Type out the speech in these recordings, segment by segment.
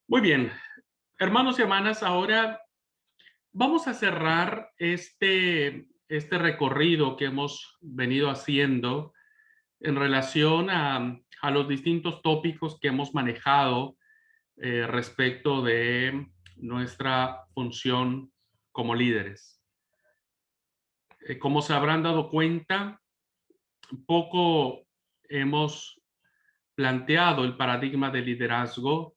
Muy bien, hermanos y hermanas, ahora vamos a cerrar este recorrido que hemos venido haciendo en relación a los distintos tópicos que hemos manejado respecto de nuestra función como líderes. Como se habrán dado cuenta, poco hemos planteado el paradigma del liderazgo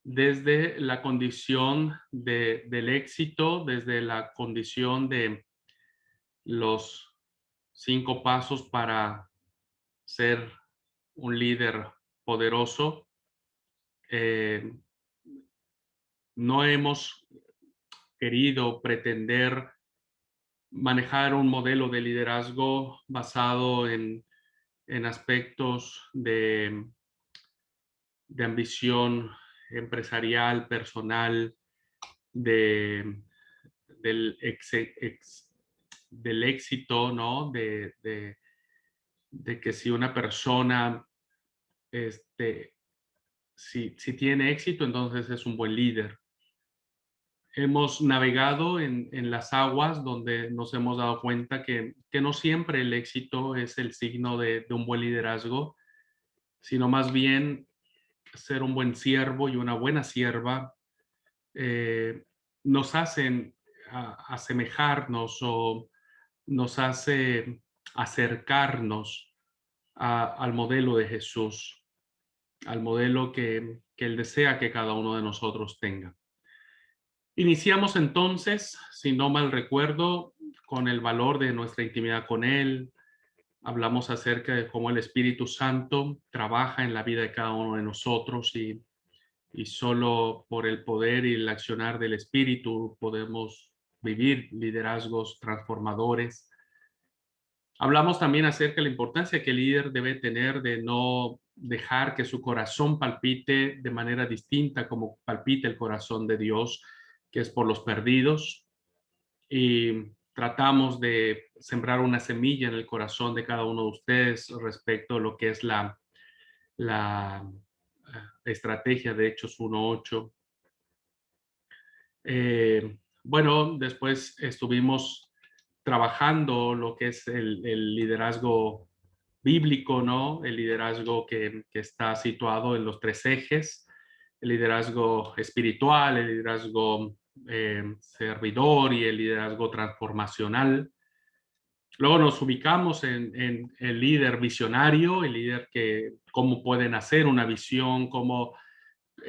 desde la condición del éxito, desde la condición de los 5 pasos para ser un líder poderoso. Eh, no hemos querido pretender manejar un modelo de liderazgo basado en aspectos de ambición empresarial, personal, de, del del éxito, ¿no? De que si una persona, este, si tiene éxito, entonces es un buen líder. Hemos navegado en las aguas donde nos hemos dado cuenta que no siempre el éxito es el signo de un buen liderazgo, sino más bien ser un buen siervo y una buena sierva eh, nos hacen asemejarnos o nos hace acercarnos al modelo de Jesús, al modelo que Él desea que cada uno de nosotros tenga. Iniciamos entonces, si no mal recuerdo, con el valor de nuestra intimidad con Él. Hablamos acerca de cómo el Espíritu Santo trabaja en la vida de cada uno de nosotros y solo por el poder y el accionar del Espíritu podemos vivir liderazgos transformadores. Hablamos también acerca de la importancia que el líder debe tener de no dejar que su corazón palpite de manera distinta como palpita el corazón de Dios, que es por los perdidos. Y tratamos de sembrar una semilla en el corazón de cada uno de ustedes respecto a lo que es la estrategia de Hechos 1:8. Bueno, después estuvimos trabajando lo que es el liderazgo bíblico, ¿no? El liderazgo que está situado en los 3 ejes, el liderazgo espiritual, el liderazgo servidor y el liderazgo transformacional. Luego nos ubicamos en el líder visionario, el líder que cómo pueden hacer una visión, cómo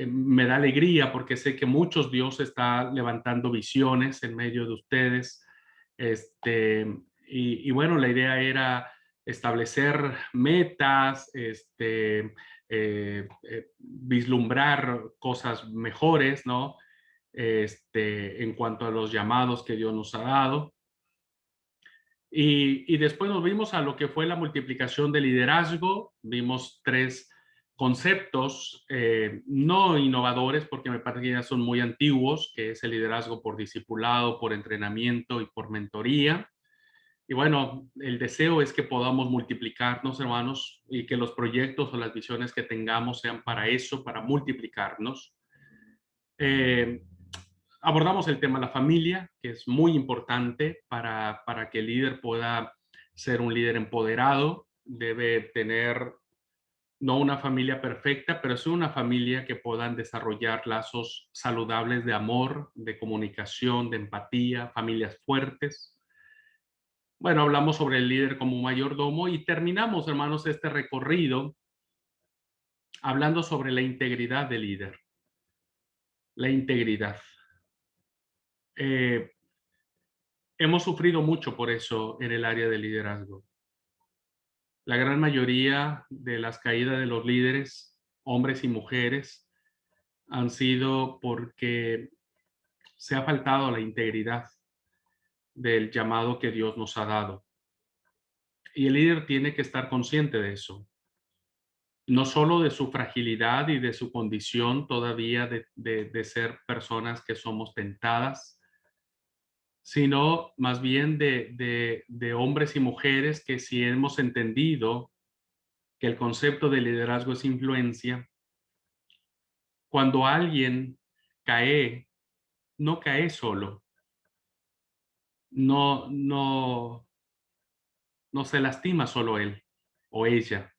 me da alegría porque sé que muchos Dios está levantando visiones en medio de ustedes. Este, y bueno, la idea era establecer metas, vislumbrar cosas mejores, ¿no? En cuanto a los llamados que Dios nos ha dado. Y después nos vimos a lo que fue la multiplicación de liderazgo. Vimos 3 conceptos no innovadores, porque me parece que ya son muy antiguos, que es el liderazgo por discipulado, por entrenamiento y por mentoría. Y bueno, el deseo es que podamos multiplicarnos, hermanos, y que los proyectos o las visiones que tengamos sean para eso, para multiplicarnos. Eh, Abordamos el tema de la familia, que es muy importante para que el líder pueda ser un líder empoderado. Debe tener no una familia perfecta, pero sí una familia que puedan desarrollar lazos saludables de amor, de comunicación, de empatía, familias fuertes. Bueno, hablamos sobre el líder como mayordomo y terminamos, hermanos, este recorrido hablando sobre la integridad del líder. La integridad. Eh, Hemos sufrido mucho por eso en el área del liderazgo. La gran mayoría de las caídas de los líderes, hombres y mujeres, han sido porque se ha faltado la integridad del llamado que Dios nos ha dado. Y el líder tiene que estar consciente de eso, no solo de su fragilidad y de su condición todavía de ser personas que somos tentadas, sino más bien de hombres y mujeres que si hemos entendido que el concepto de liderazgo es influencia, Cuando alguien cae, no cae solo, no, no, no se lastima solo él o ella,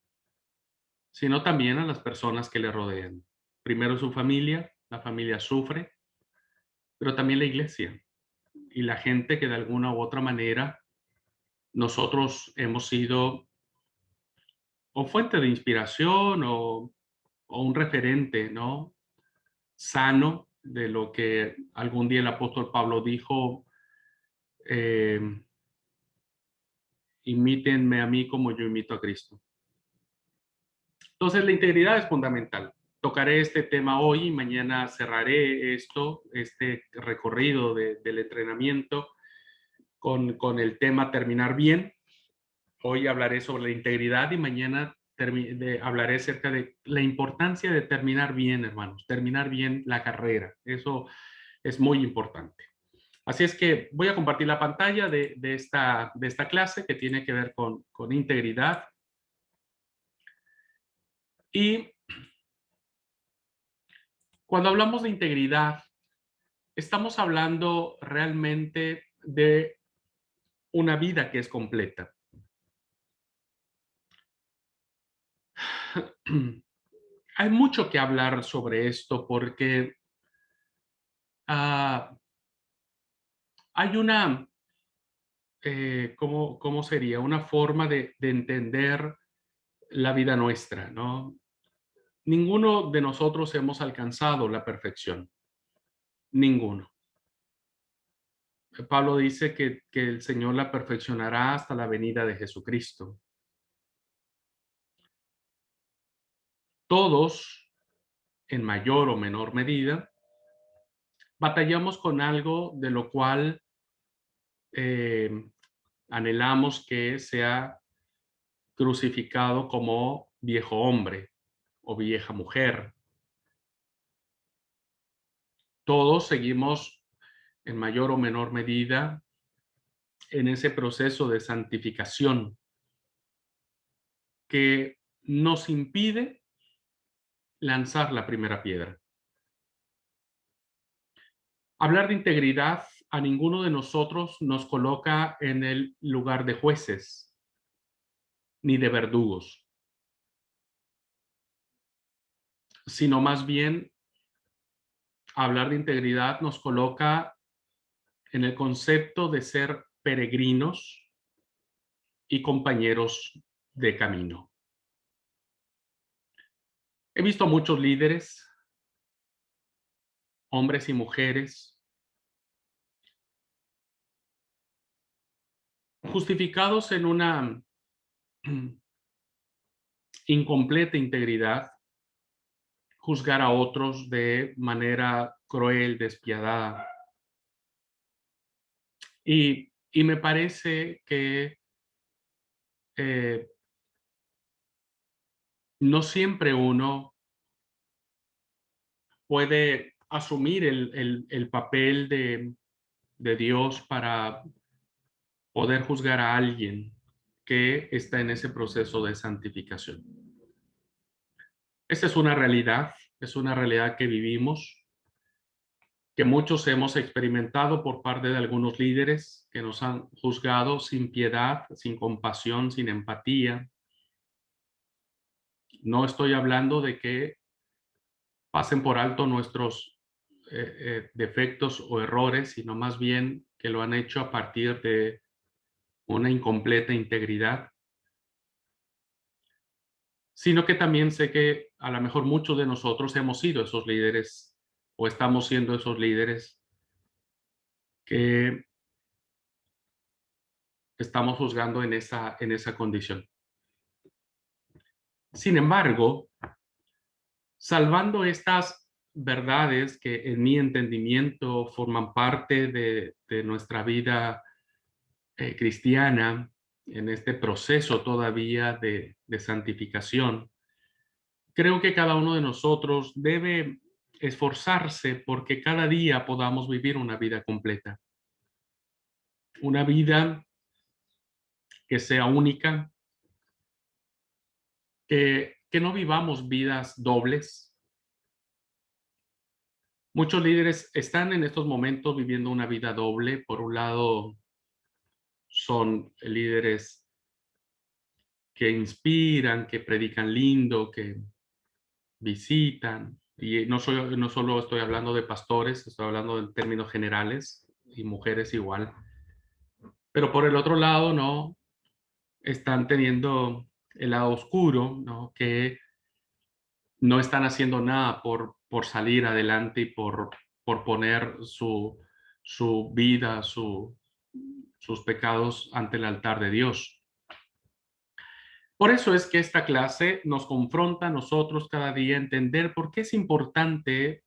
sino también a las personas que le rodean. Primero su familia, la familia sufre, pero también la iglesia y la gente que de alguna u otra manera nosotros hemos sido o fuente de inspiración o un referente, ¿no? Sano de lo que algún día el apóstol Pablo dijo, eh, imítenme a mí como yo imito a Cristo. Entonces la integridad es fundamental. Tocaré este tema hoy y mañana cerraré este recorrido del entrenamiento con el tema terminar bien. Hoy hablaré sobre la integridad y mañana hablaré acerca de la importancia de terminar bien, hermanos, terminar bien la carrera. Eso es muy importante. Así es que voy a compartir la pantalla de esta clase que tiene que ver con integridad. Y cuando hablamos de integridad, estamos hablando realmente de una vida que es completa. Hay mucho que hablar sobre esto porque hay una, ¿cómo sería? Una forma de entender la vida nuestra, ¿no? Ninguno de nosotros hemos alcanzado la perfección, ninguno. Pablo dice que el Señor la perfeccionará hasta la venida de Jesucristo. Todos, en mayor o menor medida, batallamos con algo de lo cual eh, anhelamos que sea crucificado como viejo hombre o vieja mujer. Todos seguimos en mayor o menor medida en ese proceso de santificación que nos impide lanzar la primera piedra. Hablar de integridad a ninguno de nosotros nos coloca en el lugar de jueces ni de verdugos, sino más bien hablar de integridad nos coloca en el concepto de ser peregrinos y compañeros de camino. He visto muchos líderes, hombres y mujeres, justificados en una incompleta integridad, juzgar a otros de manera cruel, despiadada. Y me parece que eh, no siempre uno puede asumir el papel de Dios para poder juzgar a alguien que está en ese proceso de santificación. Esta es una realidad que vivimos, que muchos hemos experimentado por parte de algunos líderes que nos han juzgado sin piedad, sin compasión, sin empatía. No estoy hablando de que pasen por alto nuestros defectos o errores, sino más bien que lo han hecho a partir de una incompleta integridad, sino que también sé que a lo mejor muchos de nosotros hemos sido esos líderes o estamos siendo esos líderes que estamos juzgando en esa condición. Sin embargo, salvando estas verdades que en mi entendimiento forman parte de nuestra vida cristiana, en este proceso todavía de santificación, creo que cada uno de nosotros debe esforzarse porque cada día podamos vivir una vida completa, una vida que sea única, que no vivamos vidas dobles, Muchos líderes están en estos momentos viviendo una vida doble. Por un lado, son líderes que inspiran, que predican lindo, que visitan. Y no solo estoy hablando de pastores, estoy hablando en términos generales y mujeres igual. Pero por el otro lado, ¿no? Están teniendo el lado oscuro, ¿no? Que no están haciendo nada por salir adelante y por poner su vida, sus pecados ante el altar de Dios. Por eso es que esta clase nos confronta a nosotros cada día a entender por qué es importante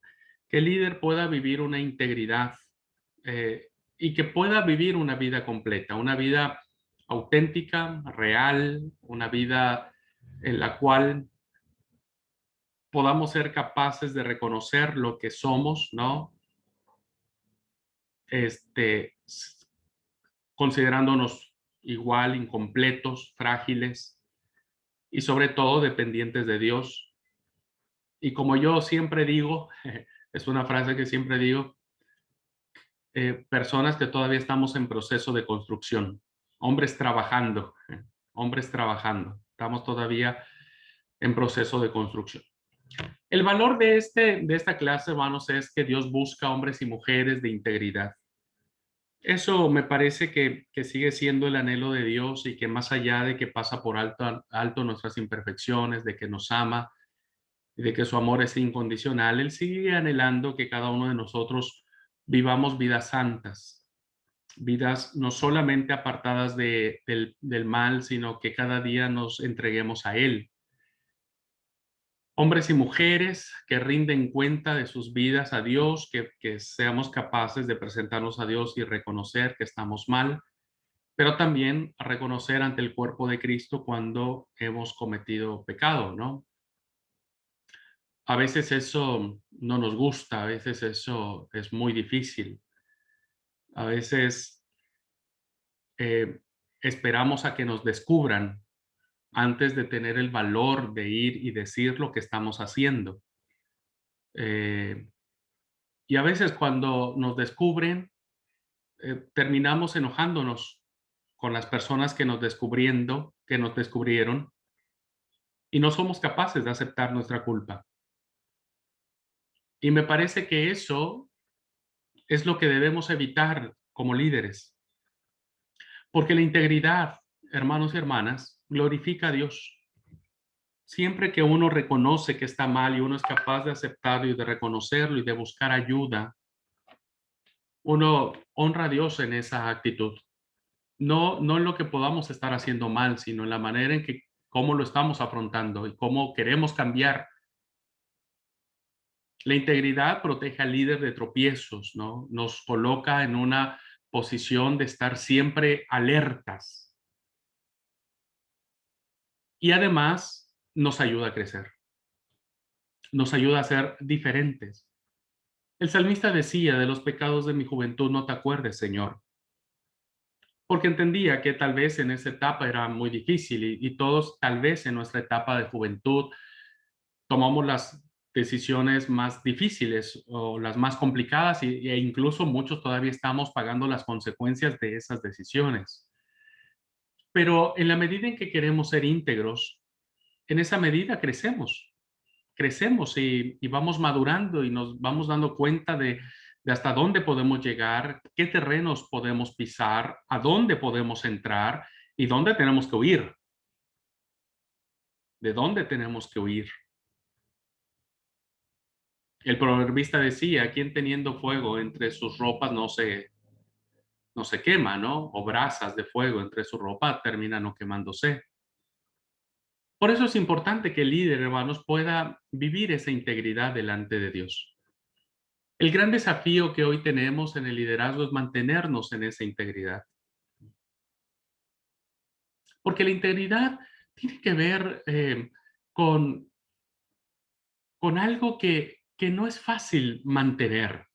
que el líder pueda vivir una integridad y que pueda vivir una vida completa, una vida auténtica, real, una vida en la cual podamos ser capaces de reconocer lo que somos, ¿no? Este, considerándonos igual, incompletos, frágiles y sobre todo dependientes de Dios. Y como yo siempre digo, es una frase que siempre digo, personas que todavía estamos en proceso de construcción, hombres trabajando, hombres trabajando, estamos todavía en proceso de construcción. El valor de esta clase, hermanos, es que Dios busca hombres y mujeres de integridad. Eso me parece que sigue siendo el anhelo de Dios y que más allá de que pasa por alto nuestras imperfecciones, de que nos ama y de que su amor es incondicional, Él sigue anhelando que cada uno de nosotros vivamos vidas santas, vidas no solamente apartadas del mal, sino que cada día nos entreguemos a Él. Hombres y mujeres que rinden cuenta de sus vidas a Dios, que seamos capaces de presentarnos a Dios y reconocer que estamos mal, pero también reconocer ante el cuerpo de Cristo cuando hemos cometido pecado, ¿no? A veces eso no nos gusta, a veces eso es muy difícil, a veces eh, esperamos a que nos descubran antes de tener el valor de ir y decir lo que estamos haciendo. Eh, y a veces cuando nos descubren, terminamos enojándonos con las personas que nos descubrieron, y no somos capaces de aceptar nuestra culpa. Y me parece que eso es lo que debemos evitar como líderes, porque la integridad, hermanos y hermanas, glorifica a Dios. Siempre que uno reconoce que está mal y uno es capaz de aceptarlo y de reconocerlo y de buscar ayuda, uno honra a Dios en esa actitud. No en lo que podamos estar haciendo mal, sino en la manera en que cómo lo estamos afrontando y cómo queremos cambiar. La integridad protege al líder de tropiezos, ¿no? Nos coloca en una posición de estar siempre alertas y además nos ayuda a crecer, nos ayuda a ser diferentes. El salmista decía, de los pecados de mi juventud no te acuerdes, Señor, porque entendía que tal vez en esa etapa era muy difícil y todos tal vez en nuestra etapa de juventud tomamos las decisiones más difíciles o las más complicadas e incluso muchos todavía estamos pagando las consecuencias de esas decisiones. Pero en la medida en que queremos ser íntegros, en esa medida crecemos y vamos madurando y nos vamos dando cuenta de hasta dónde podemos llegar, qué terrenos podemos pisar, a dónde podemos entrar y dónde tenemos que huir, de dónde tenemos que huir. El proverbista decía, quien teniendo fuego entre sus ropas no se quema, ¿no? O brasas de fuego entre su ropa terminan no quemándose. Por eso es importante que el líder, hermanos, pueda vivir esa integridad delante de Dios. El gran desafío que hoy tenemos en el liderazgo es mantenernos en esa integridad, porque la integridad tiene que ver con, con algo que no es fácil mantener.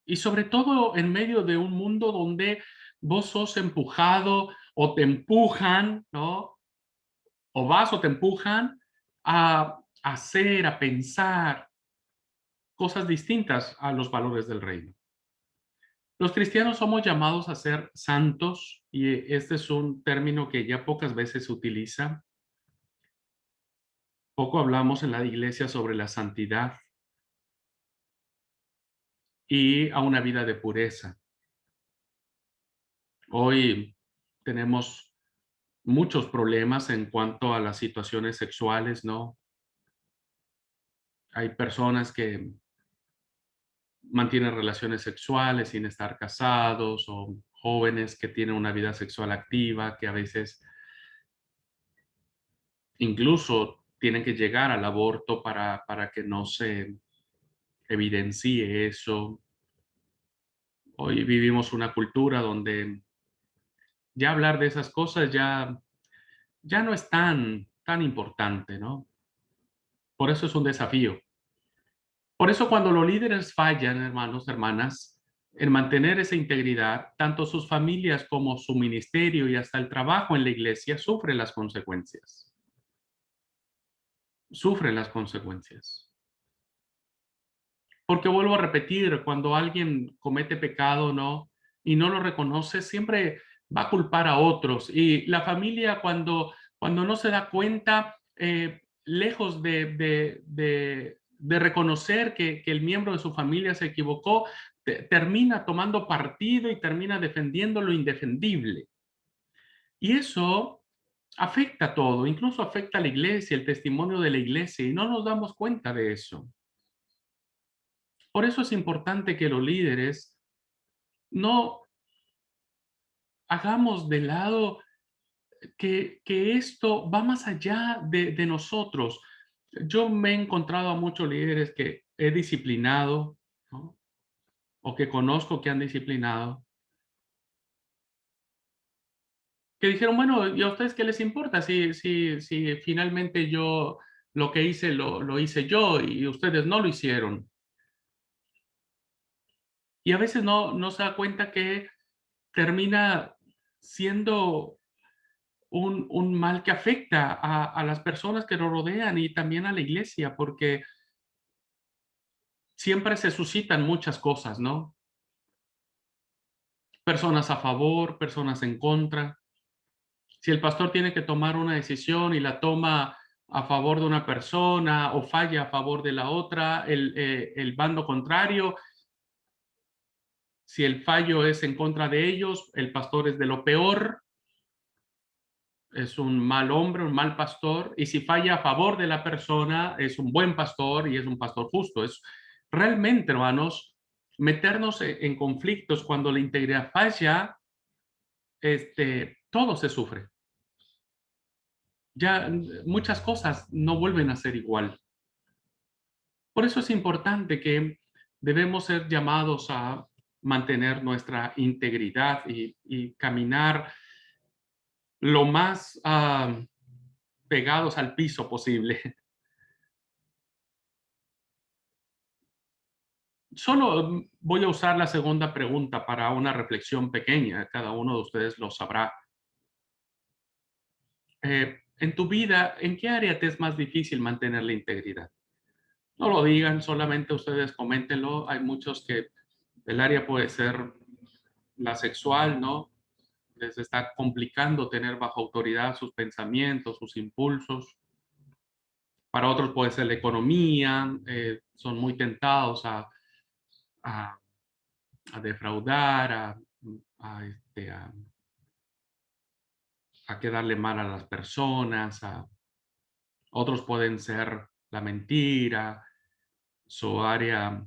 Y sobre todo en medio de un mundo donde vos sos empujado o te empujan, ¿no? O vas o te empujan a hacer, a pensar, cosas distintas a los valores del reino. Los cristianos somos llamados a ser santos y este es un término que ya pocas veces se utiliza. Poco hablamos en la iglesia sobre la santidad y a una vida de pureza. Hoy tenemos muchos problemas en cuanto a las situaciones sexuales, ¿no? Hay personas que mantienen relaciones sexuales sin estar casados o jóvenes que tienen una vida sexual activa, que a veces incluso tienen que llegar al aborto para que no se evidencie eso. Hoy vivimos una cultura donde ya hablar de esas cosas ya no es tan importante, ¿no? Por eso es un desafío. Por eso cuando los líderes fallan, hermanos, hermanas, en mantener esa integridad, tanto sus familias como su ministerio y hasta el trabajo en la iglesia sufren las consecuencias. Sufren las consecuencias. Porque vuelvo a repetir, cuando alguien comete pecado, ¿no? Y no lo reconoce, siempre va a culpar a otros. Y la familia cuando no se da cuenta, lejos de reconocer que el miembro de su familia se equivocó, termina tomando partido y termina defendiendo lo indefendible. Y eso afecta a todo, incluso afecta a la iglesia, el testimonio de la iglesia, y no nos damos cuenta de eso. Por eso es importante que los líderes no hagamos de lado que esto va más allá de nosotros. Yo me he encontrado a muchos líderes que he disciplinado, ¿no? O que conozco que han disciplinado, que dijeron, bueno, ¿y a ustedes qué les importa si finalmente yo lo que hice lo hice yo y ustedes no lo hicieron? Y a veces no se da cuenta que termina siendo un mal que afecta a las personas que nos rodean y también a la iglesia, porque siempre se suscitan muchas cosas, ¿no? Personas a favor, personas en contra. Si el pastor tiene que tomar una decisión y la toma a favor de una persona o falla a favor de la otra, el bando contrario, si el fallo es en contra de ellos, el pastor es de lo peor, es un mal hombre, un mal pastor, y si falla a favor de la persona, es un buen pastor y es un pastor justo. Es realmente, hermanos, meternos en conflictos cuando la integridad falla, todo se sufre. Ya muchas cosas no vuelven a ser igual. Por eso es importante que debemos ser llamados a mantener nuestra integridad y caminar lo más pegados al piso posible. Solo voy a usar la segunda pregunta para una reflexión pequeña, cada uno de ustedes lo sabrá. En tu vida, ¿en qué área te es más difícil mantener la integridad? No lo digan, solamente ustedes coméntenlo. Hay muchos que el área puede ser la sexual, ¿no? Les está complicando tener bajo autoridad sus pensamientos, sus impulsos. Para otros puede ser la economía, son muy tentados a, a defraudar, a quedarle mal a las personas, otros pueden ser la mentira, su área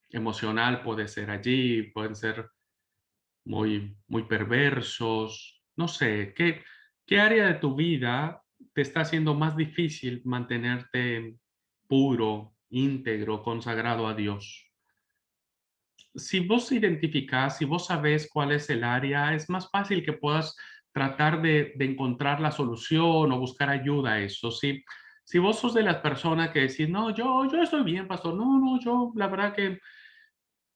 emocional puede ser allí, pueden ser muy perversos. No sé, ¿qué área de tu vida te está haciendo más difícil mantenerte puro, íntegro, consagrado a Dios? Si vos identificás, si vos sabés cuál es el área, es más fácil que puedas tratar de encontrar la solución o buscar ayuda a eso. Si vos sos de las personas que decís, no, yo estoy bien, pastor, no, yo la verdad que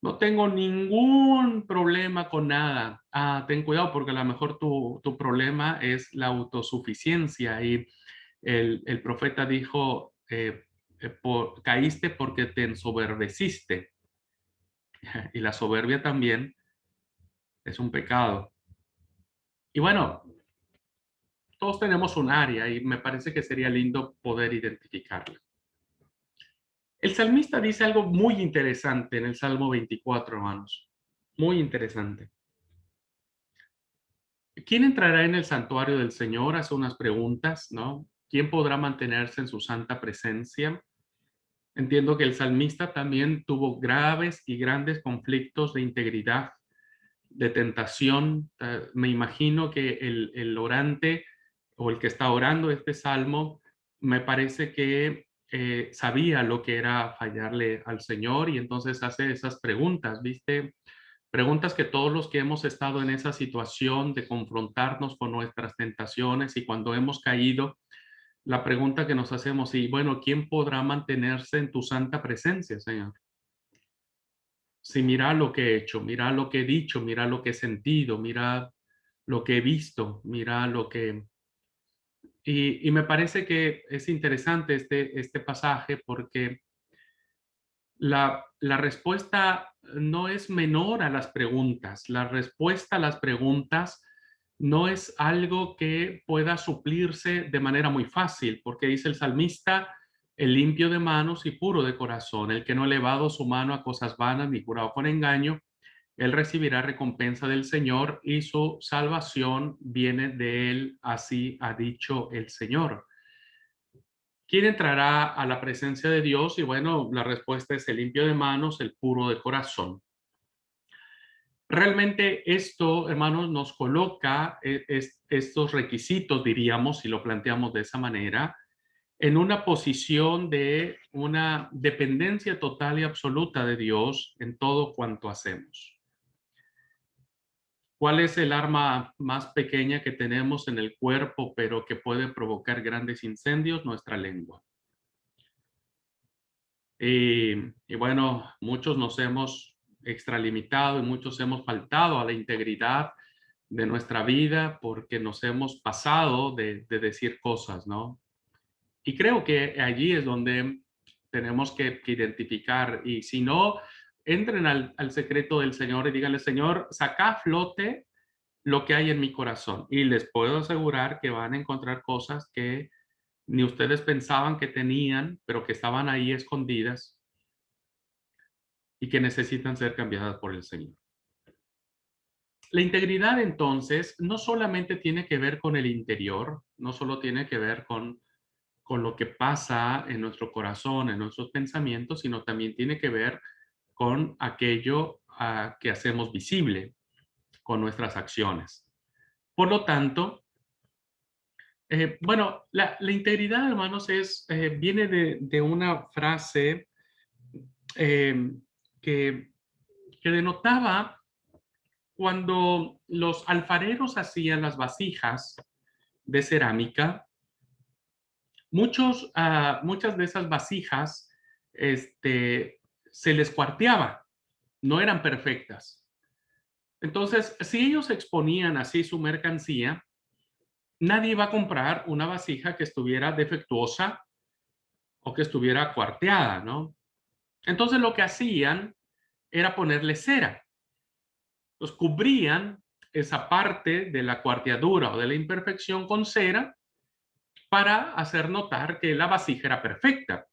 no tengo ningún problema con nada. Ten cuidado porque a lo mejor tu problema es la autosuficiencia y el profeta dijo, caíste porque te ensoberbeciste. Y la soberbia también es un pecado. Y bueno, todos tenemos un área y me parece que sería lindo poder identificarla. El salmista dice algo muy interesante en el Salmo 24, hermanos. Muy interesante. ¿Quién entrará en el santuario del Señor? Hace unas preguntas, ¿no? ¿Quién podrá mantenerse en su santa presencia? Entiendo que el salmista también tuvo graves y grandes conflictos de integridad, de tentación. Me imagino que el orante o el que está orando este salmo, me parece que sabía lo que era fallarle al Señor y entonces hace esas preguntas, ¿viste? Preguntas que todos los que hemos estado en esa situación de confrontarnos con nuestras tentaciones y cuando hemos caído, la pregunta que nos hacemos, y bueno, ¿quién podrá mantenerse en tu santa presencia, Señor? Si mira lo que he hecho, mira lo que he dicho, mira lo que he sentido, mira lo que he visto, mira lo que... Y me parece que es interesante este pasaje porque la respuesta no es menor a las preguntas. La respuesta a las preguntas no es algo que pueda suplirse de manera muy fácil, porque dice el salmista, el limpio de manos y puro de corazón, el que no ha elevado su mano a cosas vanas ni jurado con engaño, él recibirá recompensa del Señor y su salvación viene de él, así ha dicho el Señor. ¿Quién entrará a la presencia de Dios? Y bueno, la respuesta es el limpio de manos, el puro de corazón. Realmente esto, hermanos, nos coloca estos requisitos, diríamos, si lo planteamos de esa manera, en una posición de una dependencia total y absoluta de Dios en todo cuanto hacemos. ¿Cuál es el arma más pequeña que tenemos en el cuerpo, pero que puede provocar grandes incendios? Nuestra lengua. Y bueno, muchos nos hemos extralimitado y muchos hemos faltado a la integridad de nuestra vida porque nos hemos pasado de decir cosas, ¿no? Y creo que allí es donde tenemos que identificar. Y si no, entren al secreto del Señor y díganle, Señor, saca a flote lo que hay en mi corazón. Y les puedo asegurar que van a encontrar cosas que ni ustedes pensaban que tenían, pero que estaban ahí escondidas y que necesitan ser cambiadas por el Señor. La integridad, entonces, no solamente tiene que ver con el interior, no solo tiene que ver con lo que pasa en nuestro corazón, en nuestros pensamientos, sino también tiene que ver con aquello que hacemos visible, con nuestras acciones. Por lo tanto, bueno, la integridad, hermanos, viene de una frase eh, que, que denotaba cuando los alfareros hacían las vasijas de cerámica, muchas de esas vasijas se les cuarteaba, no eran perfectas. Entonces, si ellos exponían así su mercancía, nadie iba a comprar una vasija que estuviera defectuosa o que estuviera cuarteada, ¿no? Entonces, lo que hacían era ponerle cera. Los cubrían esa parte de la cuarteadura o de la imperfección con cera para hacer notar que la vasija era perfecta.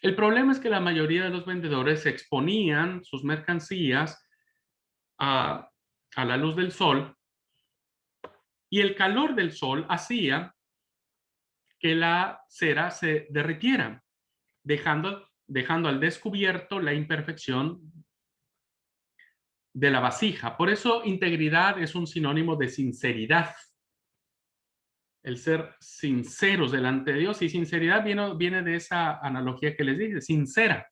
El problema es que la mayoría de los vendedores exponían sus mercancías a, a la luz del sol y el calor del sol hacía que la cera se derritiera, dejando al descubierto la imperfección de la vasija. Por eso integridad es un sinónimo de sinceridad. El ser sinceros delante de Dios. Y sinceridad viene de esa analogía que les dije, sincera,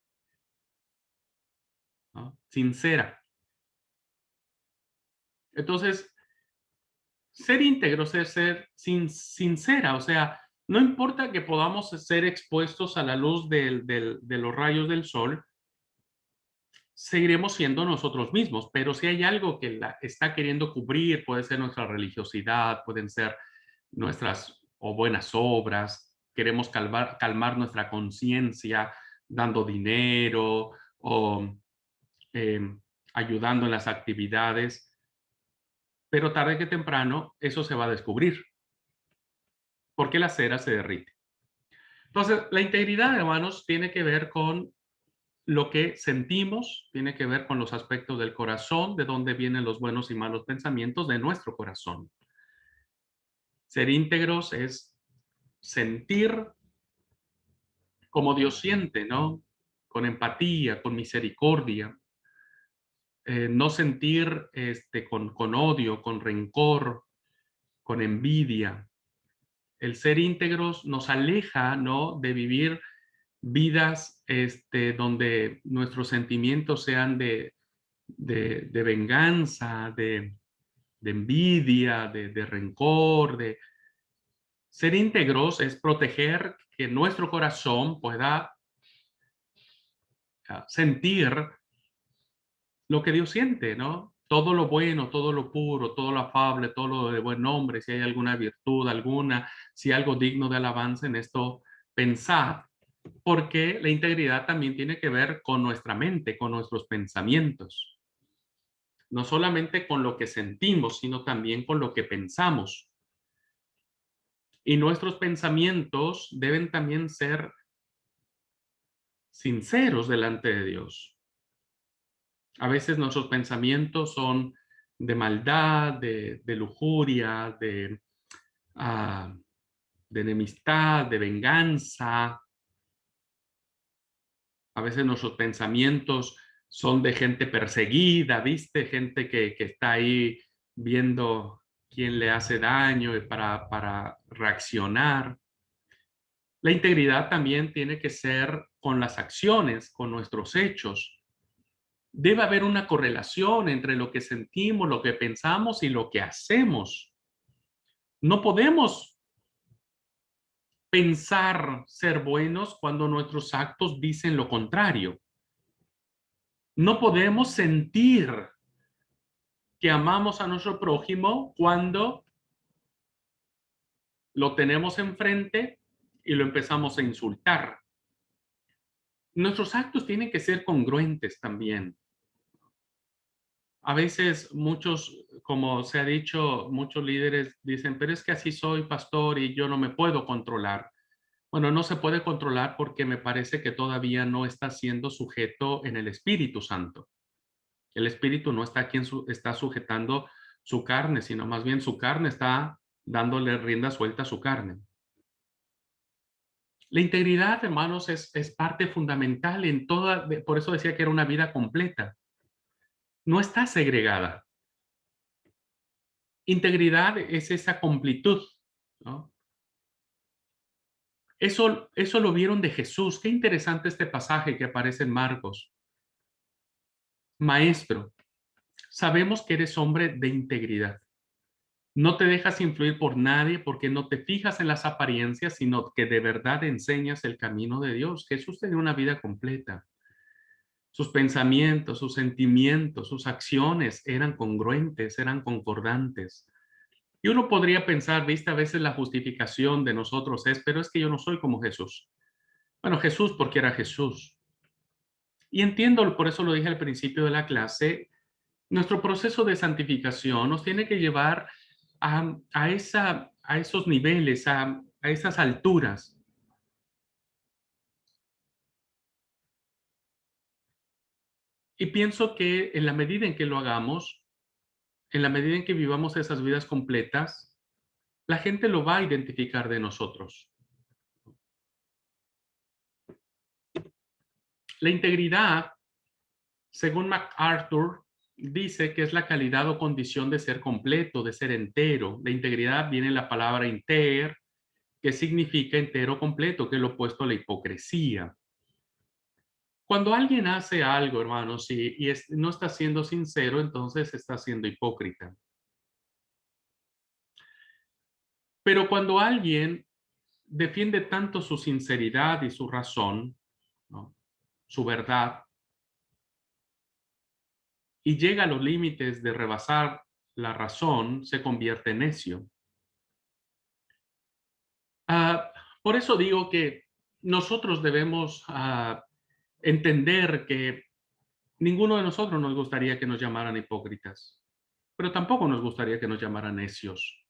¿no? Sincera. Entonces, ser íntegro es ser sincera, o sea, no importa que podamos ser expuestos a la luz de los rayos del sol, seguiremos siendo nosotros mismos, pero si hay algo que la está queriendo cubrir, puede ser nuestra religiosidad, pueden ser nuestras o buenas obras, queremos calmar nuestra conciencia dando dinero o ayudando en las actividades, pero tarde que temprano eso se va a descubrir porque la cera se derrite. Entonces, la integridad, hermanos, tiene que ver con lo que sentimos, tiene que ver con los aspectos del corazón, de dónde vienen los buenos y malos pensamientos de nuestro corazón. Ser íntegros es sentir como Dios siente, ¿no? Con empatía, con misericordia. No sentir con odio, con rencor, con envidia. El ser íntegros nos aleja, ¿no? De vivir vidas donde nuestros sentimientos sean de venganza, de envidia, de rencor. Ser íntegros es proteger que nuestro corazón pueda sentir lo que Dios siente, ¿no? Todo lo bueno, todo lo puro, todo lo afable, todo lo de buen nombre, si hay alguna virtud alguna, si hay algo digno de alabanza en esto, pensad, porque la integridad también tiene que ver con nuestra mente, con nuestros pensamientos, no solamente con lo que sentimos, sino también con lo que pensamos. Y nuestros pensamientos deben también ser sinceros delante de Dios. A veces nuestros pensamientos son de maldad, de lujuria, ah, de enemistad, de venganza. A veces nuestros pensamientos son de gente perseguida, ¿viste? Gente que está ahí viendo quién le hace daño para reaccionar. La integridad también tiene que ser con las acciones, con nuestros hechos. Debe haber una correlación entre lo que sentimos, lo que pensamos y lo que hacemos. No podemos pensar ser buenos cuando nuestros actos dicen lo contrario. No podemos sentir que amamos a nuestro prójimo cuando lo tenemos enfrente y lo empezamos a insultar. Nuestros actos tienen que ser congruentes también. A veces muchos, como se ha dicho, muchos líderes dicen, pero es que así soy pastor y yo no me puedo controlar. Bueno, no se puede controlar porque me parece que todavía no está siendo sujeto en el Espíritu Santo. El Espíritu no está quien está sujetando su carne, sino más bien su carne está dándole rienda suelta a su carne. La integridad, hermanos, es parte fundamental en toda, por eso decía que era una vida completa. No está segregada. Integridad es esa completud, ¿no? Eso lo vieron de Jesús. Qué interesante este pasaje que aparece en Marcos. Maestro, sabemos que eres hombre de integridad. No te dejas influir por nadie porque no te fijas en las apariencias, sino que de verdad enseñas el camino de Dios. Jesús tenía una vida completa. Sus pensamientos, sus sentimientos, sus acciones eran congruentes, eran concordantes. Y uno podría pensar, viste, a veces la justificación de nosotros es, pero es que yo no soy como Jesús. Bueno, Jesús porque era Jesús. Y entiendo, por eso lo dije al principio de la clase, nuestro proceso de santificación nos tiene que llevar a esos niveles, a esas alturas. Y pienso que en la medida en que lo hagamos, en la medida en que vivamos esas vidas completas, la gente lo va a identificar de nosotros. La integridad, según MacArthur, dice que es la calidad o condición de ser completo, de ser entero. La integridad viene de la palabra inter, que significa entero completo, que es lo opuesto a la hipocresía. Cuando alguien hace algo, hermanos, no está siendo sincero, entonces está siendo hipócrita. Pero cuando alguien defiende tanto su sinceridad y su razón, ¿no? Su verdad, y llega a los límites de rebasar la razón, se convierte en necio. Por eso digo que nosotros debemos entender que ninguno de nosotros nos gustaría que nos llamaran hipócritas, pero tampoco nos gustaría que nos llamaran necios.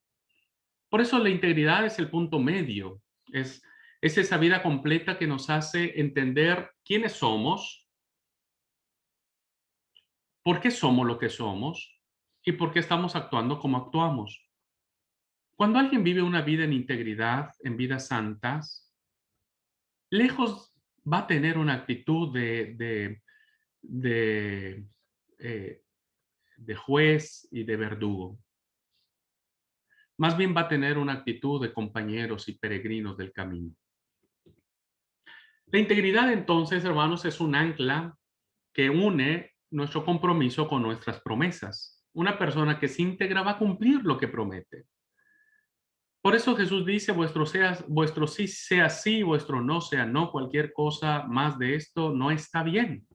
Por eso la integridad es el punto medio, es, es esa vida completa que nos hace entender quiénes somos, por qué somos lo que somos y por qué estamos actuando como actuamos. Cuando alguien vive una vida en integridad, en vidas santas, lejos va a tener una actitud de, eh, de juez y de verdugo. Más bien va a tener una actitud de compañeros y peregrinos del camino. La integridad, entonces, hermanos, es un ancla que une nuestro compromiso con nuestras promesas. Una persona que es íntegra va a cumplir lo que promete. Por eso Jesús dice, vuestro sí sea sí, vuestro no sea no, cualquier cosa más de esto no está bien.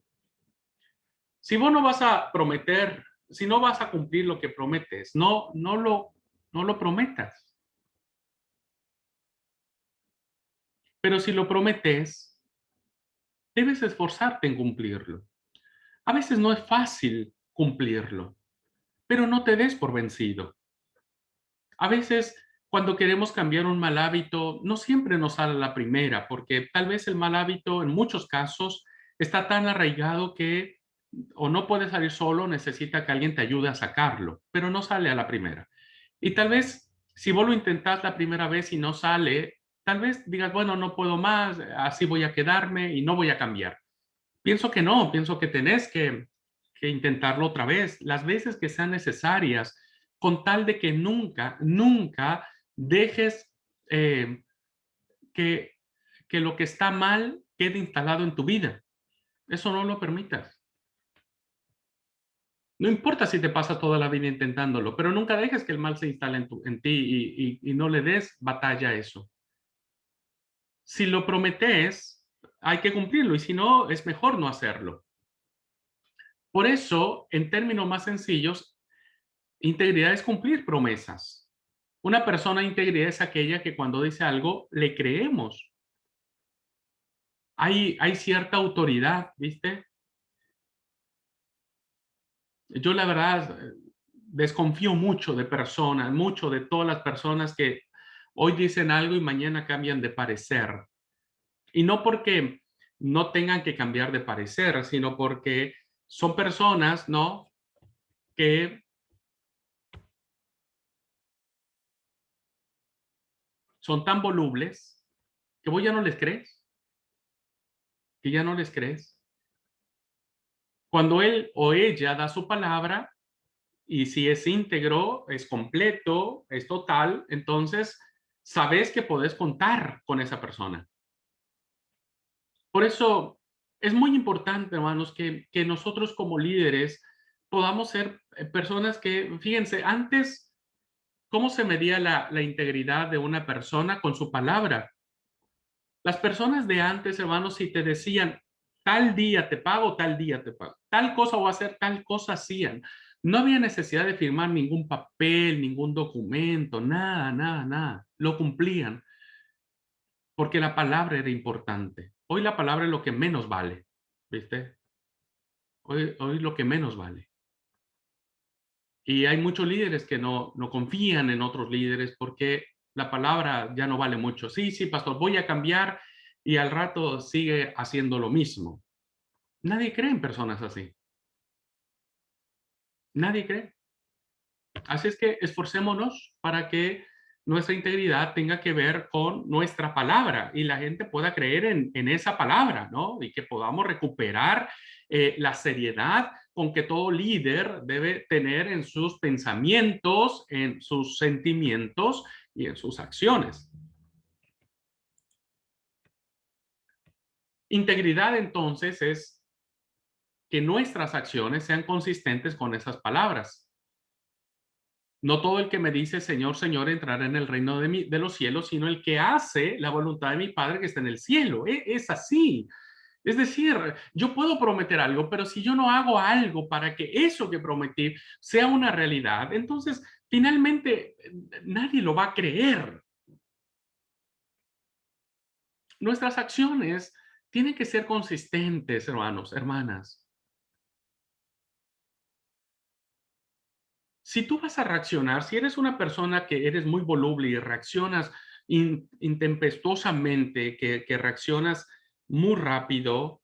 Si vos no vas a prometer, si no vas a cumplir lo que prometes, no lo prometas. Pero si lo prometes, debes esforzarte en cumplirlo. A veces no es fácil cumplirlo, pero no te des por vencido. A veces, cuando queremos cambiar un mal hábito, no siempre nos sale la primera, porque tal vez el mal hábito en muchos casos está tan arraigado que o no puede salir solo, necesita que alguien te ayude a sacarlo, pero no sale a la primera. Y tal vez si vos lo intentás la primera vez y no sale, tal vez digas, bueno, no puedo más, así voy a quedarme y no voy a cambiar. Pienso que no, pienso que tenés que intentarlo otra vez, las veces que sean necesarias, con tal de que nunca, nunca dejes eh, que, que lo que está mal quede instalado en tu vida. Eso no lo permitas. No importa si te pasas toda la vida intentándolo, pero nunca dejes que el mal se instale en ti y no le des batalla a eso. Si lo prometes, hay que cumplirlo y si no, es mejor no hacerlo. Por eso, en términos más sencillos, integridad es cumplir promesas. Una persona íntegra es aquella que cuando dice algo le creemos. Hay cierta autoridad, ¿viste? Yo la verdad desconfío mucho de personas, mucho de todas las personas que hoy dicen algo y mañana cambian de parecer. Y no porque no tengan que cambiar de parecer, sino porque son personas, ¿no? Que son tan volubles que vos ya no les crees, que ya no les crees. Cuando él o ella da su palabra y si es íntegro, es completo, es total, entonces sabes que podés contar con esa persona. Por eso es muy importante, hermanos, que nosotros como líderes podamos ser personas que, fíjense, antes, ¿cómo se medía la integridad de una persona? Con su palabra. Las personas de antes, hermanos, si te decían, tal día te pago, tal día te pago, tal cosa voy a hacer, tal cosa hacían. No había necesidad de firmar ningún papel, ningún documento, nada, nada, nada. Lo cumplían porque la palabra era importante. Hoy la palabra es lo que menos vale, ¿viste? Hoy lo que menos vale. Y hay muchos líderes que no confían en otros líderes porque la palabra ya no vale mucho. Sí, sí, pastor, voy a cambiar y al rato sigue haciendo lo mismo. Nadie cree en personas así. Nadie cree. Así es que esforcémonos para que nuestra integridad tenga que ver con nuestra palabra y la gente pueda creer en esa palabra, ¿no? Y que podamos recuperar la seriedad con que todo líder debe tener en sus pensamientos, en sus sentimientos y en sus acciones. Integridad entonces es que nuestras acciones sean consistentes con esas palabras. No todo el que me dice Señor, Señor entrará en el reino de los cielos, sino el que hace la voluntad de mi Padre que está en el cielo. Es así. Es decir, yo puedo prometer algo, pero si yo no hago algo para que eso que prometí sea una realidad, entonces finalmente nadie lo va a creer. Nuestras acciones tienen que ser consistentes, hermanos, hermanas. Si tú vas a reaccionar, si eres una persona que eres muy voluble y reaccionas intempestuosamente, que reaccionas muy rápido,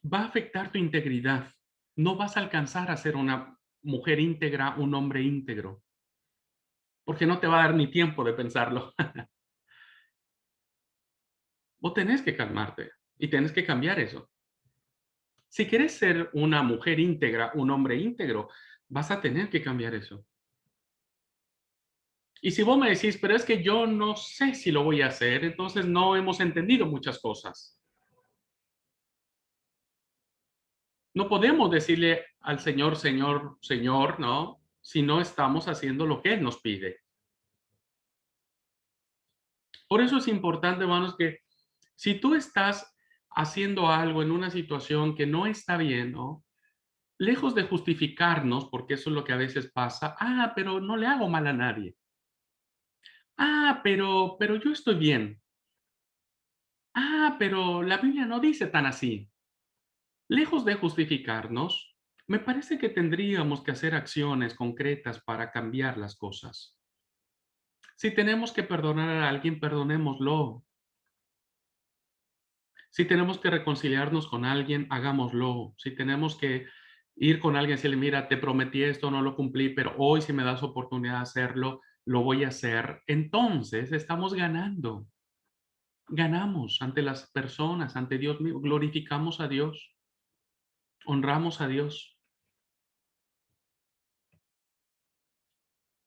va a afectar tu integridad. No vas a alcanzar a ser una mujer íntegra, un hombre íntegro, porque no te va a dar ni tiempo de pensarlo. Vos tenés que calmarte y tenés que cambiar eso. Si quieres ser una mujer íntegra, un hombre íntegro, vas a tener que cambiar eso. Y si vos me decís, pero es que yo no sé si lo voy a hacer, entonces no hemos entendido muchas cosas. No podemos decirle al Señor, Señor, Señor, ¿no? Si no estamos haciendo lo que Él nos pide. Por eso es importante, hermanos, que si tú estás haciendo algo en una situación que no está bien, ¿no? Lejos de justificarnos, porque eso es lo que a veces pasa, pero no le hago mal a nadie. Pero yo estoy bien. Pero la Biblia no dice tan así. Lejos de justificarnos, me parece que tendríamos que hacer acciones concretas para cambiar las cosas. Si tenemos que perdonar a alguien, perdonémoslo. Si tenemos que reconciliarnos con alguien, hagámoslo. Si tenemos que ir con alguien y decirle, mira, te prometí esto, no lo cumplí, pero hoy si me das oportunidad de hacerlo, lo voy a hacer. Entonces estamos ganando. Ganamos ante las personas, ante Dios mismo, glorificamos a Dios, honramos a Dios.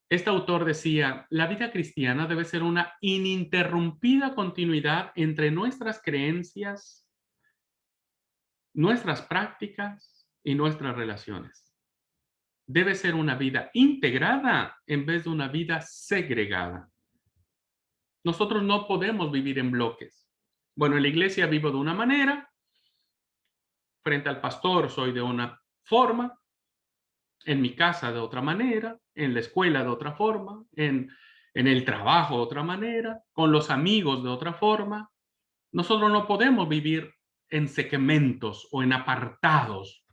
Este autor decía, la vida cristiana debe ser una ininterrumpida continuidad entre nuestras creencias, nuestras prácticas y nuestras relaciones. Debe ser una vida integrada en vez de una vida segregada. Nosotros no podemos vivir en bloques. Bueno, en la iglesia vivo de una manera, frente al pastor soy de una forma, en mi casa de otra manera, en la escuela de otra forma, en el trabajo de otra manera, con los amigos de otra forma. Nosotros no podemos vivir en segmentos o en apartados.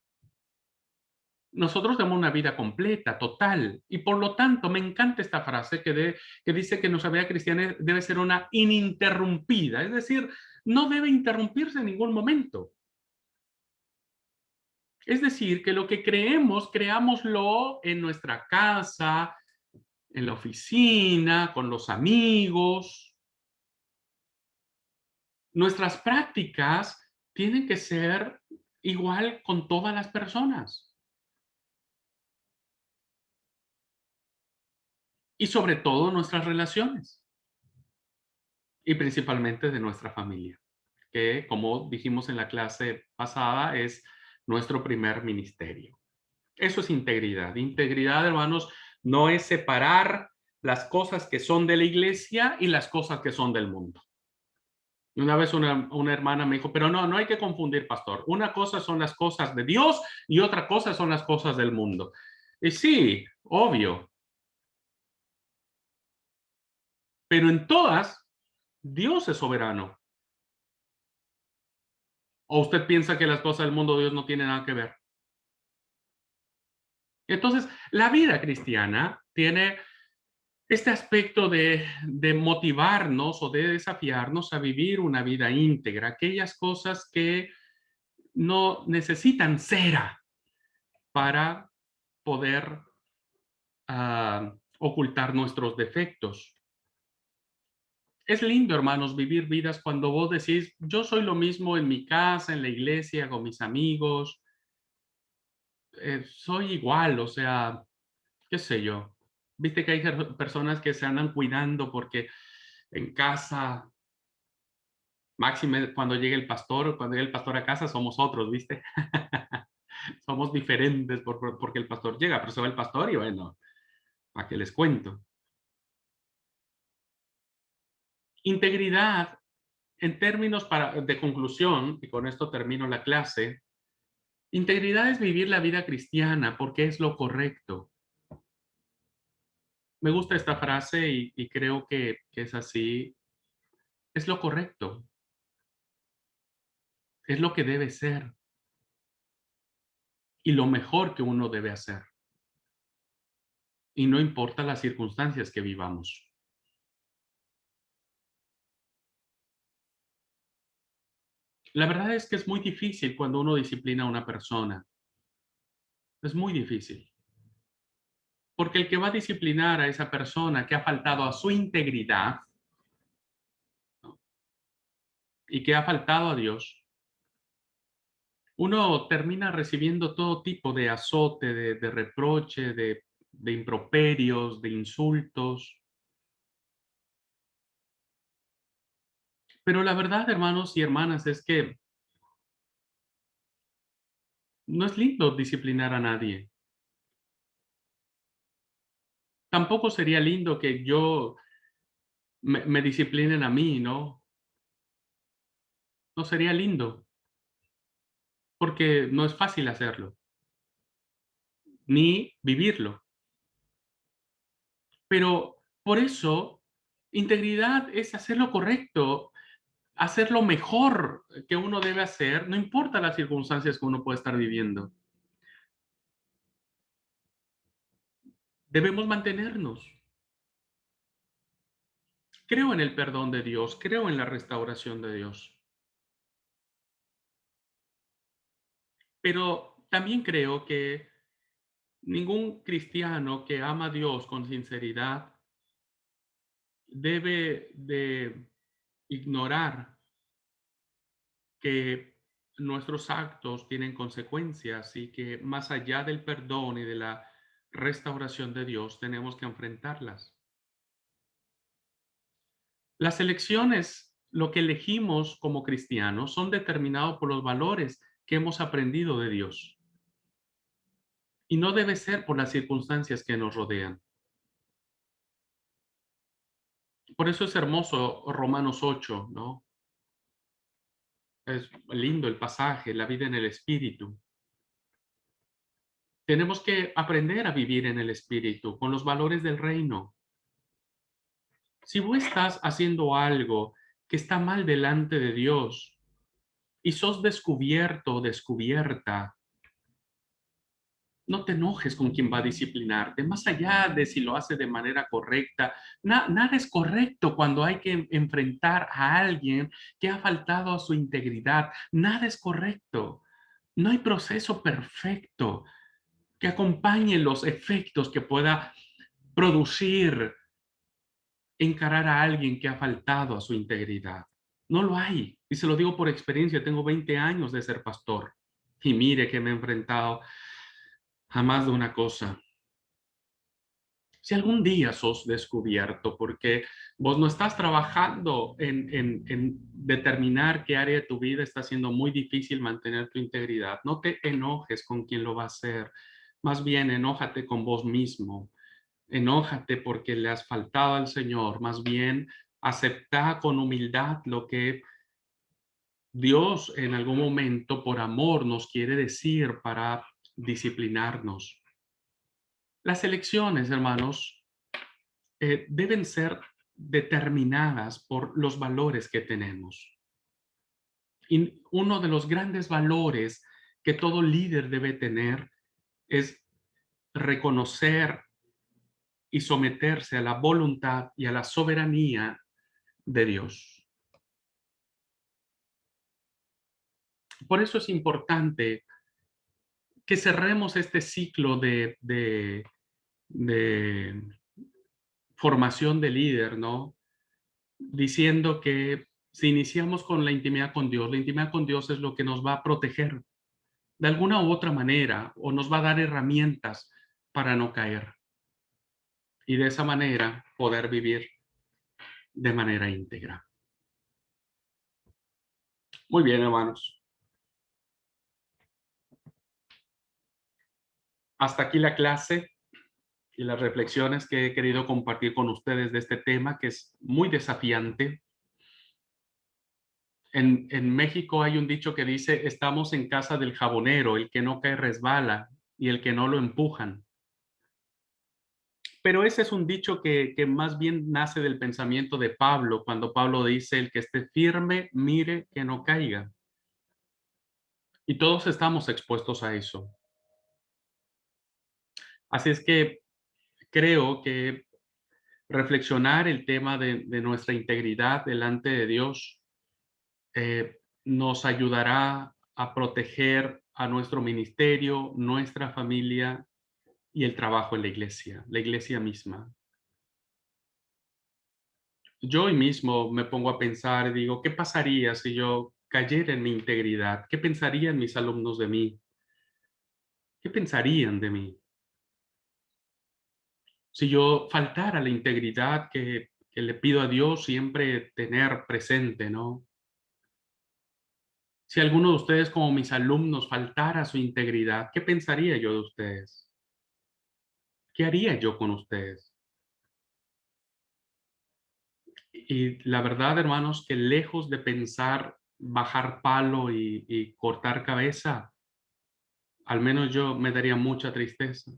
Nosotros tenemos una vida completa, total, y por lo tanto me encanta esta frase que dice que nuestra vida cristiana debe ser una ininterrumpida, es decir, no debe interrumpirse en ningún momento. Es decir, que lo que creemos, creámoslo en nuestra casa, en la oficina, con los amigos. Nuestras prácticas tienen que ser igual con todas las personas y sobre todo nuestras relaciones y principalmente de nuestra familia, que como dijimos en la clase pasada es nuestro primer ministerio. Eso es integridad. Integridad, hermanos, no es separar las cosas que son de la iglesia y las cosas que son del mundo. Y una vez una hermana me dijo, pero no hay que confundir, pastor. Una cosa son las cosas de Dios y otra cosa son las cosas del mundo. Y sí, obvio, pero en todas, Dios es soberano. ¿O usted piensa que las cosas del mundo de Dios no tienen nada que ver? Entonces, la vida cristiana tiene este aspecto de motivarnos o de desafiarnos a vivir una vida íntegra, aquellas cosas que no necesitan cera para poder ocultar nuestros defectos. Es lindo, hermanos, vivir vidas cuando vos decís, yo soy lo mismo en mi casa, en la iglesia, con mis amigos, soy igual, o sea, qué sé yo. Viste que hay personas que se andan cuidando porque en casa, máxime cuando llegue el pastor, cuando llegue el pastor a casa, somos otros, ¿viste? Somos diferentes porque el pastor llega, pero se va el pastor y bueno, ¿para qué les cuento? Integridad, en términos de conclusión, y con esto termino la clase, integridad es vivir la vida cristiana porque es lo correcto. Me gusta esta frase y creo que es así. Es lo correcto, es lo que debe ser y lo mejor que uno debe hacer. Y no importa las circunstancias que vivamos. La verdad es que es muy difícil cuando uno disciplina a una persona. Es muy difícil. Porque el que va a disciplinar a esa persona que ha faltado a su integridad, ¿no? Y que ha faltado a Dios, uno termina recibiendo todo tipo de azote, de reproche, de improperios, de insultos. Pero la verdad, hermanos y hermanas, es que no es lindo disciplinar a nadie. Tampoco sería lindo que yo me disciplinen a mí, ¿no? No sería lindo, porque no es fácil hacerlo, ni vivirlo. Pero por eso, integridad es hacer lo correcto, hacer lo mejor que uno debe hacer, no importa las circunstancias que uno puede estar viviendo. Debemos mantenernos. Creo en el perdón de Dios, creo en la restauración de Dios, pero también creo que ningún cristiano que ama a Dios con sinceridad debe de ignorar que nuestros actos tienen consecuencias y que más allá del perdón y de la restauración de Dios tenemos que enfrentarlas. Las elecciones, lo que elegimos como cristianos, son determinados por los valores que hemos aprendido de Dios y no debe ser por las circunstancias que nos rodean. Por eso es hermoso Romanos 8, ¿no? Es lindo el pasaje, la vida en el Espíritu. Tenemos que aprender a vivir en el Espíritu, con los valores del reino. Si vos estás haciendo algo que está mal delante de Dios y sos descubierto o descubierta, no te enojes con quien va a disciplinarte, más allá de si lo hace de manera correcta. Nada es correcto cuando hay que enfrentar a alguien que ha faltado a su integridad. Nada es correcto. No hay proceso perfecto que acompañe los efectos que pueda producir encarar a alguien que ha faltado a su integridad. No lo hay. Y se lo digo por experiencia, tengo 20 años de ser pastor. Y mire que me he enfrentado a más de una cosa. Si algún día sos descubierto porque vos no estás trabajando en determinar qué área de tu vida está siendo muy difícil mantener tu integridad, no te enojes con quien lo va a hacer. Más bien, enójate con vos mismo. Enójate porque le has faltado al Señor. Más bien, acepta con humildad lo que Dios en algún momento por amor nos quiere decir para disciplinarnos. Las elecciones, hermanos, deben ser determinadas por los valores que tenemos. Y uno de los grandes valores que todo líder debe tener es reconocer y someterse a la voluntad y a la soberanía de Dios. Por eso es importante que cerremos este ciclo de formación de líder, ¿no? Diciendo que si iniciamos con la intimidad con Dios es lo que nos va a proteger de alguna u otra manera o nos va a dar herramientas para no caer y de esa manera poder vivir de manera íntegra. Muy bien, hermanos. Hasta aquí la clase y las reflexiones que he querido compartir con ustedes de este tema que es muy desafiante. En México hay un dicho que dice, estamos en casa del jabonero, el que no cae resbala y el que no lo empujan. Pero ese es un dicho que más bien nace del pensamiento de Pablo, cuando Pablo dice, el que esté firme, mire que no caiga. Y todos estamos expuestos a eso. Así es que creo que reflexionar el tema de nuestra integridad delante de Dios nos ayudará a proteger a nuestro ministerio, nuestra familia y el trabajo en la iglesia misma. Yo hoy mismo me pongo a pensar y digo, ¿qué pasaría si yo cayera en mi integridad? ¿Qué pensarían mis alumnos de mí? ¿Qué pensarían de mí? Si yo faltara la integridad que le pido a Dios siempre tener presente, ¿no? Si alguno de ustedes, como mis alumnos, faltara su integridad, ¿qué pensaría yo de ustedes? ¿Qué haría yo con ustedes? Y la verdad, hermanos, que lejos de pensar bajar palo y cortar cabeza, al menos yo me daría mucha tristeza,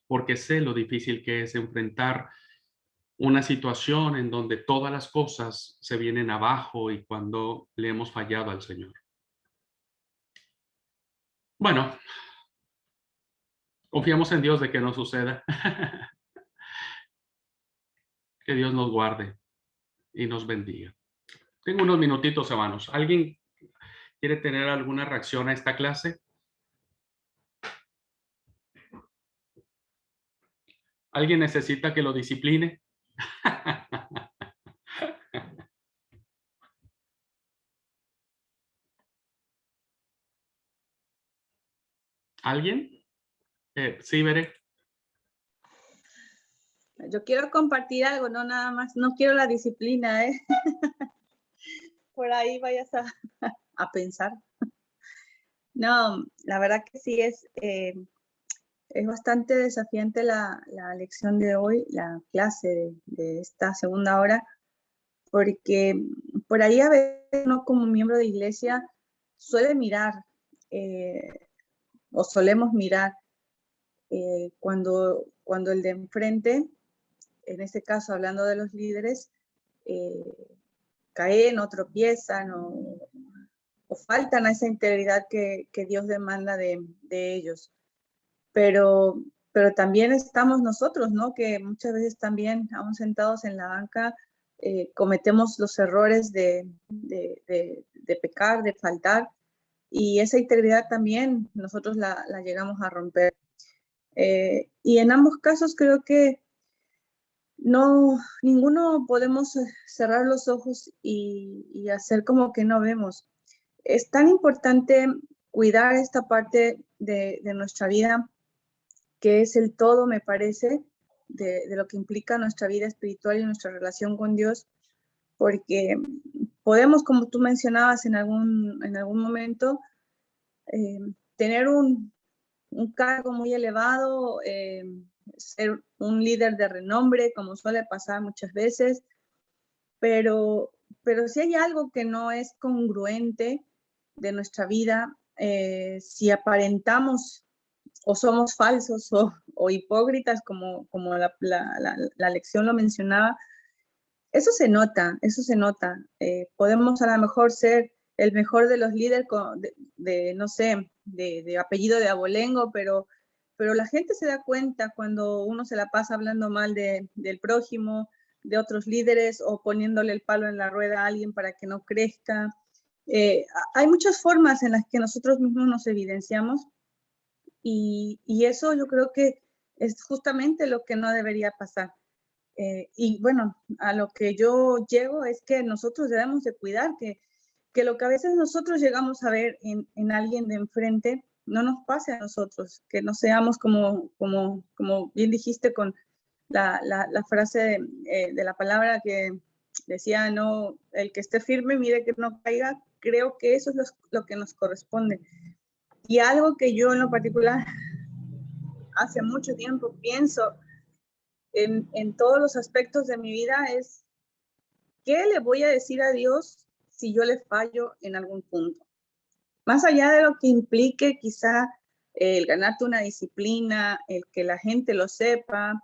porque sé lo difícil que es enfrentar una situación en donde todas las cosas se vienen abajo y cuando le hemos fallado al Señor. Bueno, confiamos en Dios de que no suceda. Que Dios nos guarde y nos bendiga. Tengo unos minutitos, hermanos. ¿Alguien quiere tener alguna reacción a esta clase? ¿Alguien necesita que lo discipline? ¿Alguien? Sí, veré. Yo quiero compartir algo, no nada más, no quiero la disciplina, ¿eh? Por ahí vayas a pensar. No, la verdad que sí es bastante desafiante la lección de hoy, la clase de esta segunda hora, porque por ahí a veces uno como miembro de iglesia suele mirar, o solemos mirar, cuando el de enfrente, en este caso hablando de los líderes, caen o tropiezan o faltan a esa integridad que Dios demanda de ellos. Pero también estamos nosotros, ¿no? Que muchas veces también, aún sentados en la banca, cometemos los errores de pecar, de faltar, y esa integridad también nosotros la llegamos a romper. Y en ambos casos creo que no, ninguno podemos cerrar los ojos y hacer como que no vemos. Es tan importante cuidar esta parte de nuestra vida, que es el todo, me parece, de lo que implica nuestra vida espiritual y nuestra relación con Dios, porque podemos, como tú mencionabas en algún momento, tener un cargo muy elevado, ser un líder de renombre, como suele pasar muchas veces, pero si hay algo que no es congruente de nuestra vida, si aparentamos o somos falsos o hipócritas, como la lección lo mencionaba, eso se nota, eso se nota. Podemos a lo mejor ser el mejor de los líderes no sé, de apellido de abolengo, pero la gente se da cuenta cuando uno se la pasa hablando mal del prójimo, de otros líderes, o poniéndole el palo en la rueda a alguien para que no crezca. Hay muchas formas en las que nosotros mismos nos evidenciamos, y eso yo creo que es justamente lo que no debería pasar. Y bueno, a lo que yo llego es que nosotros debemos de cuidar que lo que a veces nosotros llegamos a ver en alguien de enfrente no nos pase a nosotros, que no seamos como bien dijiste con la frase de la palabra que decía, no, el que esté firme, mire que no caiga. Creo que eso es lo que nos corresponde. Y algo que yo en lo particular hace mucho tiempo pienso en todos los aspectos de mi vida es, ¿qué le voy a decir a Dios si yo le fallo en algún punto? Más allá de lo que implique quizá el ganarte una disciplina, el que la gente lo sepa,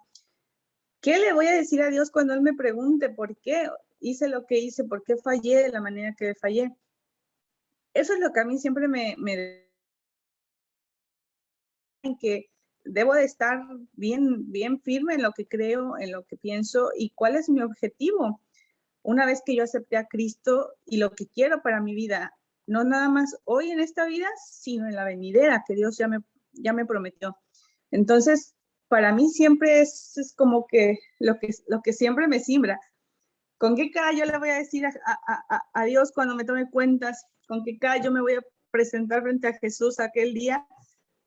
¿qué le voy a decir a Dios cuando Él me pregunte por qué hice lo que hice, por qué fallé de la manera que fallé? Eso es lo que a mí siempre me en que debo de estar bien firme en lo que creo, en lo que pienso y cuál es mi objetivo una vez que yo acepté a Cristo y lo que quiero para mi vida, no nada más hoy en esta vida, sino en la venidera que Dios ya me prometió. Entonces, para mí siempre es como que lo que siempre me simbra. ¿Con qué cara yo le voy a decir a Dios cuando me tome cuentas? ¿Con qué cara yo me voy a presentar frente a Jesús aquel día?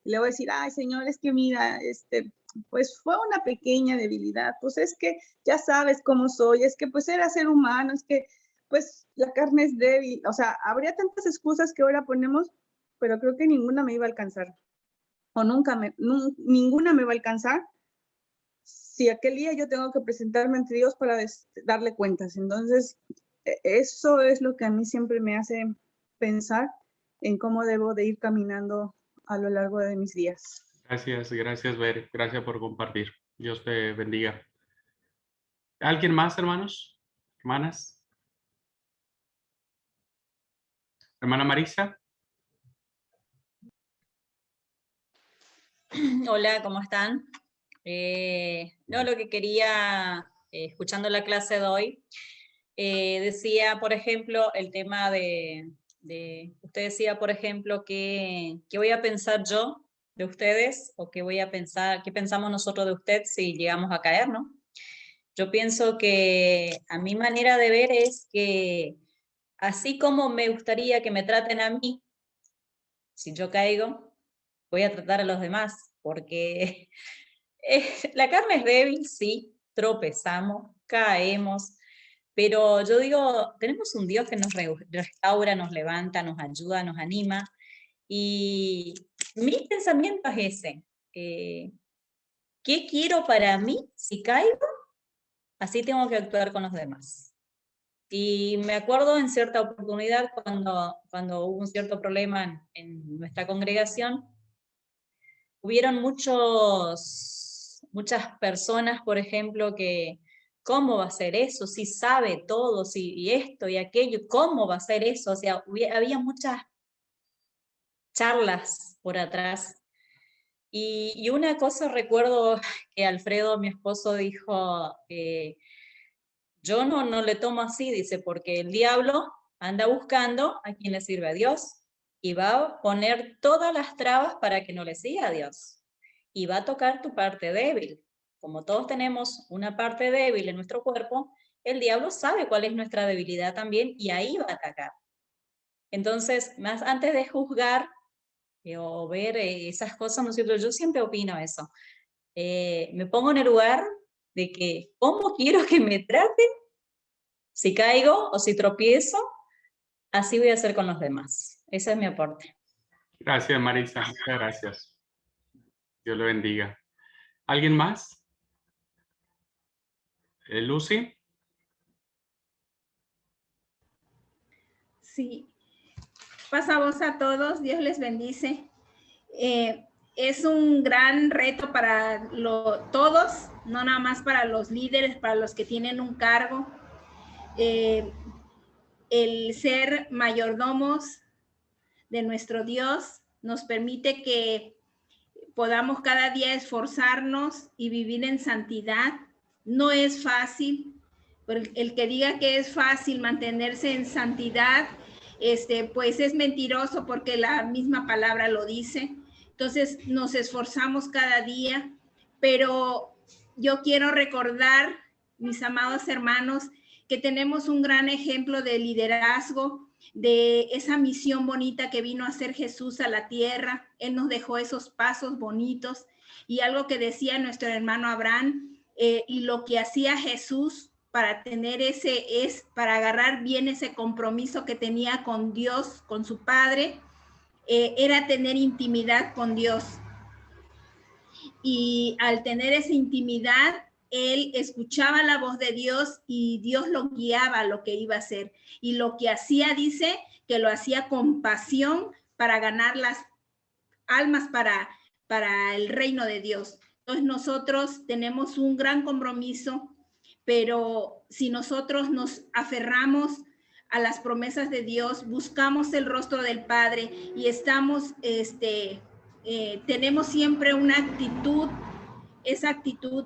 Y le voy a decir, ay, Señor, es que mira, pues fue una pequeña debilidad, pues es que ya sabes cómo soy, es que pues era ser humano, es que pues la carne es débil, o sea, habría tantas excusas que ahora ponemos, pero creo que ninguna me iba a alcanzar, o ninguna me va a alcanzar si aquel día yo tengo que presentarme ante Dios para darle cuentas. Entonces, eso es lo que a mí siempre me hace pensar en cómo debo de ir caminando a lo largo de mis días. Gracias, Ver. Gracias por compartir. Dios te bendiga. ¿Alguien más, hermanos? ¿Hermanas? ¿Hermana Marisa? Hola, ¿cómo están? No, lo que quería, escuchando la clase de hoy, decía, por ejemplo, el tema usted decía, por ejemplo, ¿qué voy a pensar yo de ustedes? ¿O qué pensamos nosotros de usted si llegamos a caer, no? Yo pienso que a mi manera de ver es que así como me gustaría que me traten a mí, si yo caigo, voy a tratar a los demás, porque la carne es débil, sí, tropezamos, caemos, pero yo digo, tenemos un Dios que nos restaura, nos levanta, nos ayuda, nos anima, y mi pensamiento es ese, ¿qué quiero para mí si caigo? Así tengo que actuar con los demás. Y me acuerdo en cierta oportunidad cuando hubo un cierto problema en nuestra congregación, hubieron muchas personas, por ejemplo, que, ¿cómo va a ser eso? Si sabe todo, y esto y aquello, ¿cómo va a ser eso? O sea, había muchas charlas por atrás. Y una cosa recuerdo que Alfredo, mi esposo, dijo, yo no le tomo así, dice, porque el diablo anda buscando a quien le sirve a Dios y va a poner todas las trabas para que no le siga a Dios. Y va a tocar tu parte débil. Como todos tenemos una parte débil en nuestro cuerpo, el diablo sabe cuál es nuestra debilidad también y ahí va a atacar. Entonces, más antes de juzgar o ver esas cosas, ¿no es cierto? Yo siempre opino eso. Me pongo en el lugar de que, ¿cómo quiero que me traten? Si caigo o si tropiezo, así voy a hacer con los demás. Ese es mi aporte. Gracias, Marisa. Muchas gracias. Dios le bendiga. ¿Alguien más? Lucy. Sí. Pasa voz a todos, Dios les bendice. Es un gran reto para todos, no nada más para los líderes, para los que tienen un cargo. El ser mayordomos de nuestro Dios nos permite que podamos cada día esforzarnos y vivir en santidad. No es fácil, pero el que diga que es fácil mantenerse en santidad, pues es mentiroso, porque la misma palabra lo dice. Entonces nos esforzamos cada día, pero yo quiero recordar, mis amados hermanos, que tenemos un gran ejemplo de liderazgo, de esa misión bonita que vino a hacer Jesús a la tierra. Él nos dejó esos pasos bonitos, y algo que decía nuestro hermano Abraham, y lo que hacía Jesús para tener para agarrar bien ese compromiso que tenía con Dios, con su Padre, era tener intimidad con Dios. Y al tener esa intimidad, él escuchaba la voz de Dios y Dios lo guiaba a lo que iba a hacer. Y lo que hacía, dice, que lo hacía con pasión para ganar las almas para el reino de Dios. Entonces nosotros tenemos un gran compromiso, pero si nosotros nos aferramos a las promesas de Dios, buscamos el rostro del Padre y estamos, tenemos siempre una actitud, esa actitud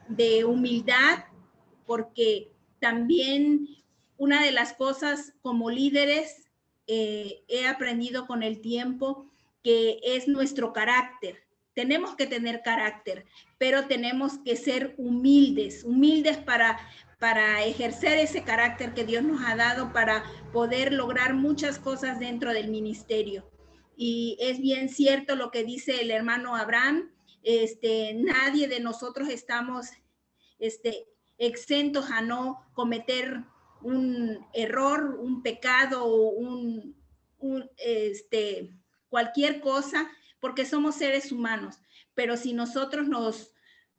de humildad, porque también una de las cosas como líderes he aprendido con el tiempo que es nuestro carácter. Tenemos que tener carácter, pero tenemos que ser humildes para ejercer ese carácter que Dios nos ha dado para poder lograr muchas cosas dentro del ministerio. Y es bien cierto lo que dice el hermano Abraham, nadie de nosotros estamos exentos a no cometer un error, un pecado o cualquier cosa, porque somos seres humanos. Pero si nosotros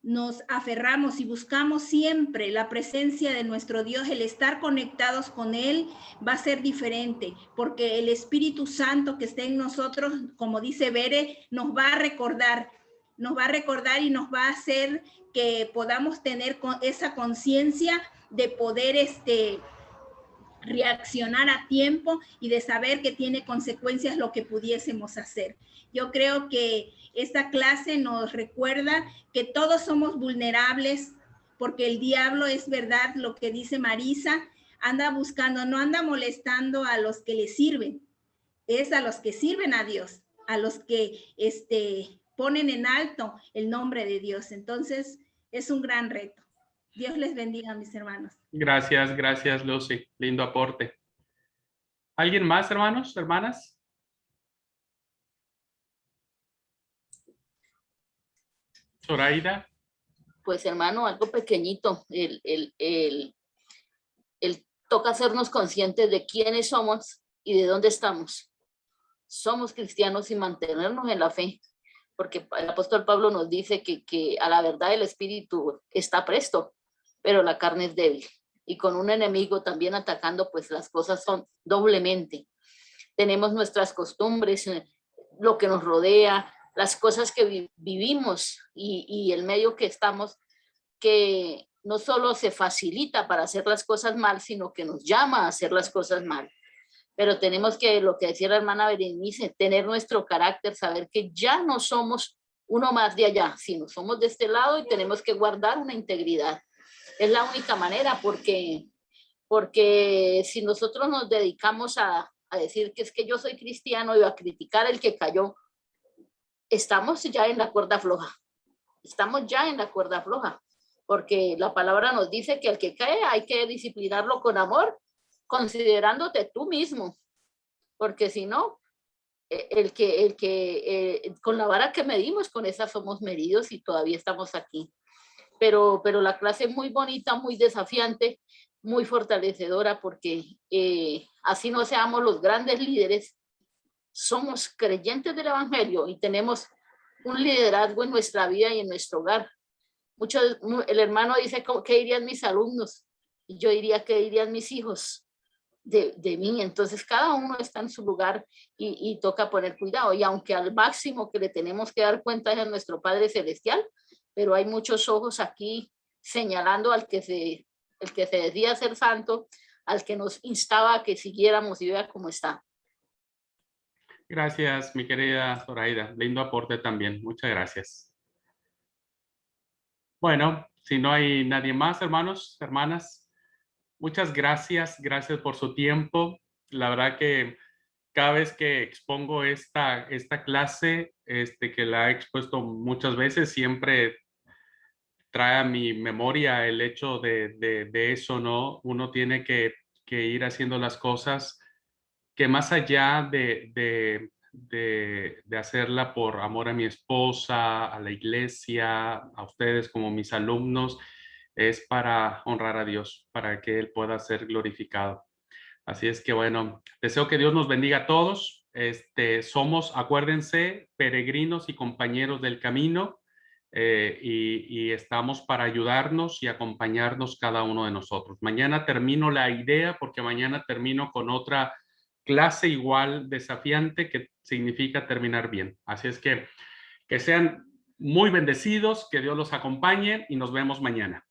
nos aferramos y buscamos siempre la presencia de nuestro Dios, el estar conectados con Él va a ser diferente, porque el Espíritu Santo que está en nosotros, como dice Bere, nos va a recordar y nos va a hacer que podamos tener esa conciencia de poder reaccionar a tiempo y de saber que tiene consecuencias lo que pudiésemos hacer. Yo creo que esta clase nos recuerda que todos somos vulnerables, porque el diablo, es verdad lo que dice Marisa, anda buscando, no anda molestando a los que le sirven, es a los que sirven a Dios, a los que ponen en alto el nombre de Dios. Entonces, es un gran reto. Dios les bendiga, mis hermanos. Gracias, Lucy. Lindo aporte. ¿Alguien más, hermanos, hermanas? Zoraida. Pues, hermano, algo pequeñito. El toca hacernos conscientes de quiénes somos y de dónde estamos. Somos cristianos y mantenernos en la fe, porque el apóstol Pablo nos dice que a la verdad el espíritu está presto, pero la carne es débil. Y con un enemigo también atacando, pues las cosas son doblemente. Tenemos nuestras costumbres, lo que nos rodea, las cosas que vivimos y el medio que estamos, que no solo se facilita para hacer las cosas mal, sino que nos llama a hacer las cosas mal. Pero tenemos que, lo que decía la hermana Berenice, tener nuestro carácter, saber que ya no somos uno más de allá, sino somos de este lado y tenemos que guardar una integridad. Es la única manera, porque si nosotros nos dedicamos a decir que es que yo soy cristiano y a criticar el que cayó, estamos ya en la cuerda floja. Estamos ya en la cuerda floja, porque la palabra nos dice que al que cae hay que disciplinarlo con amor, considerándote tú mismo, porque si no, con la vara que medimos, con esa somos medidos y todavía estamos aquí. Pero la clase es muy bonita, muy desafiante, muy fortalecedora, porque así no seamos los grandes líderes, somos creyentes del evangelio y tenemos un liderazgo en nuestra vida y en nuestro hogar. El hermano dice, ¿qué dirían mis alumnos? Y yo diría, ¿qué dirían mis hijos de mí? Entonces cada uno está en su lugar y toca poner cuidado. Y aunque al máximo que le tenemos que dar cuenta es a nuestro Padre Celestial, pero hay muchos ojos aquí señalando al que se decía ser santo, al que nos instaba a que siguiéramos y vea cómo está. Gracias, mi querida Zoraida. Lindo aporte también. Muchas gracias. Bueno, si no hay nadie más, hermanos, hermanas, muchas gracias. Gracias por su tiempo. La verdad que cada vez que expongo esta clase, que la he expuesto muchas veces, siempre trae a mi memoria el hecho de eso, ¿no? Uno tiene que ir haciendo las cosas que más allá de hacerla por amor a mi esposa, a la iglesia, a ustedes como mis alumnos, es para honrar a Dios, para que Él pueda ser glorificado. Así es que bueno, deseo que Dios nos bendiga a todos. Somos, acuérdense, peregrinos y compañeros del camino, y estamos para ayudarnos y acompañarnos cada uno de nosotros. Mañana termino la idea porque mañana termino con otra clase igual desafiante que significa terminar bien. Así es que sean muy bendecidos, que Dios los acompañe y nos vemos mañana.